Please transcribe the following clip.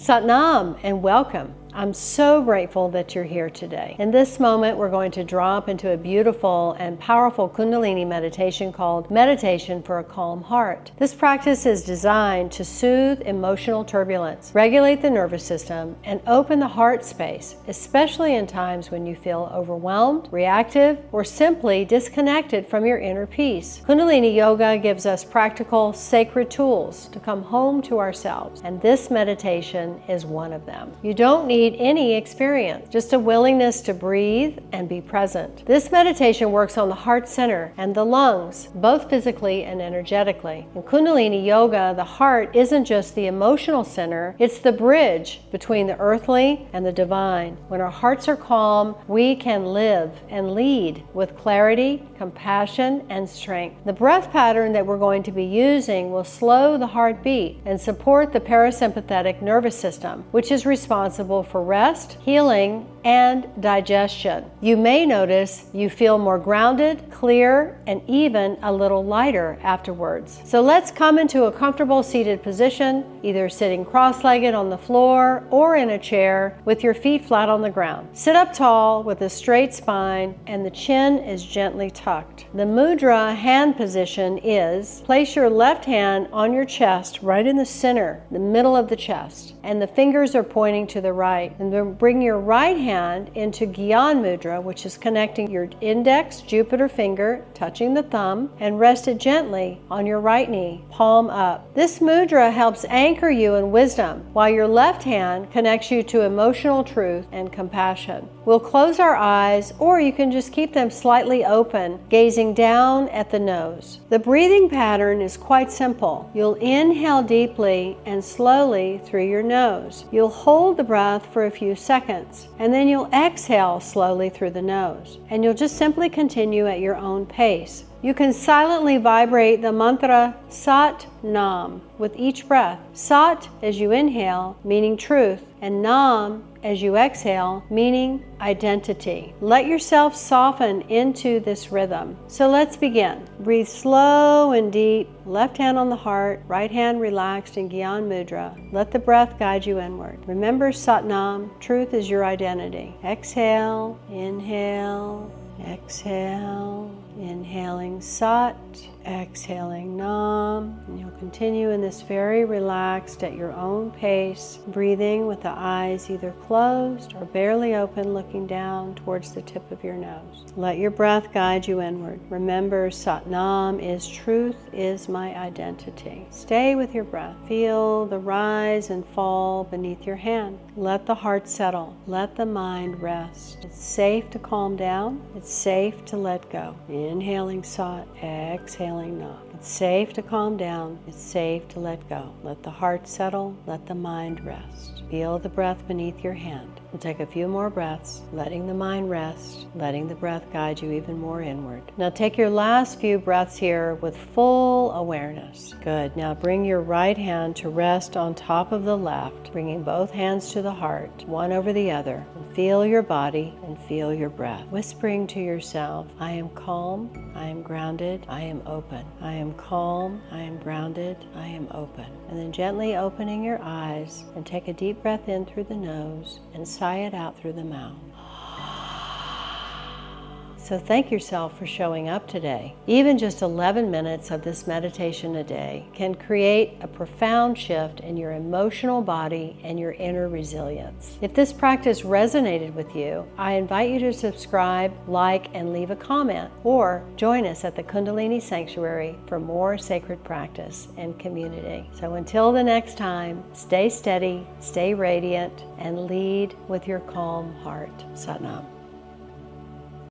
Satnam and welcome. I'm so grateful that you're here today. In this moment, we're going to drop into a beautiful and powerful Kundalini meditation called Meditation for a Calm Heart. This practice is designed to soothe emotional turbulence, regulate the nervous system, and open the heart space, especially in times when you feel overwhelmed, reactive, or simply disconnected from your inner peace. Kundalini Yoga gives us practical, sacred tools to come home to ourselves, and this meditation is one of them. You don't need any experience, just a willingness to breathe and be present. This meditation works on the heart center and the lungs, both physically and energetically. In Kundalini Yoga, the heart isn't just the emotional center, it's the bridge between the earthly and the divine. When our hearts are calm, we can live and lead with clarity, compassion, and strength. The breath pattern that we're going to be using will slow the heartbeat and support the parasympathetic nervous system, which is responsible for rest, healing, and digestion. You may notice you feel more grounded, clear, and even a little lighter afterwards. So let's come into a comfortable seated position, either sitting cross-legged on the floor or in a chair with your feet flat on the ground. Sit up tall with a straight spine and the chin is gently tucked. The mudra hand position is place your left hand on your chest right in the center, the middle of the chest, and the fingers are pointing to the right. And then bring your right hand into Gyan Mudra, which is connecting your index, Jupiter finger, touching the thumb, and rest it gently on your right knee, palm up. This mudra helps anchor you in wisdom, while your left hand connects you to emotional truth and compassion. We'll close our eyes, or you can just keep them slightly open, gazing down at the nose. The breathing pattern is quite simple. You'll inhale deeply and slowly through your nose. You'll hold the breath for a few seconds, and then you'll exhale slowly through the nose. And you'll just simply continue at your own pace. You can silently vibrate the mantra Sat Nam with each breath. Sat as you inhale, meaning truth, and Nam as you exhale, meaning identity. Let yourself soften into this rhythm. So let's begin. Breathe slow and deep, left hand on the heart, right hand relaxed in Gyan Mudra. Let the breath guide you inward. Remember Satnam, truth is your identity. Exhale, inhale, exhale, inhaling Sat, exhaling Nam, and you'll continue in this very relaxed at your own pace, breathing with the eyes either closed or barely open, looking down towards the tip of your nose. Let your breath guide you inward. Remember, Satnam is truth is my identity. Stay with your breath. Feel the rise and fall beneath your hand. Let the heart settle. Let the mind rest. It's safe to calm down. It's safe to let go. Inhaling Sat, exhaling Nam. It's safe to calm down. It's safe to let go. Let the heart settle. Let the mind rest. Feel the breath beneath your hand. We'll take a few more breaths, letting the mind rest, letting the breath guide you even more inward. Now take your last few breaths here with full awareness. Good. Now bring your right hand to rest on top of the left, bringing both hands to the heart, one over the other. And feel your body and feel your breath. Whispering to yourself, I am calm, I am grounded, I am open. I am calm, I am grounded, I am open. And then gently opening your eyes and take a deep breath in through the nose and sigh it out through the mouth. So thank yourself for showing up today. Even just 11 minutes of this meditation a day can create a profound shift in your emotional body and your inner resilience. If this practice resonated with you, I invite you to subscribe, like, and leave a comment, or join us at the Kundalini Sanctuary for more sacred practice and community. So until the next time, stay steady, stay radiant, and lead with your calm heart. Satnam.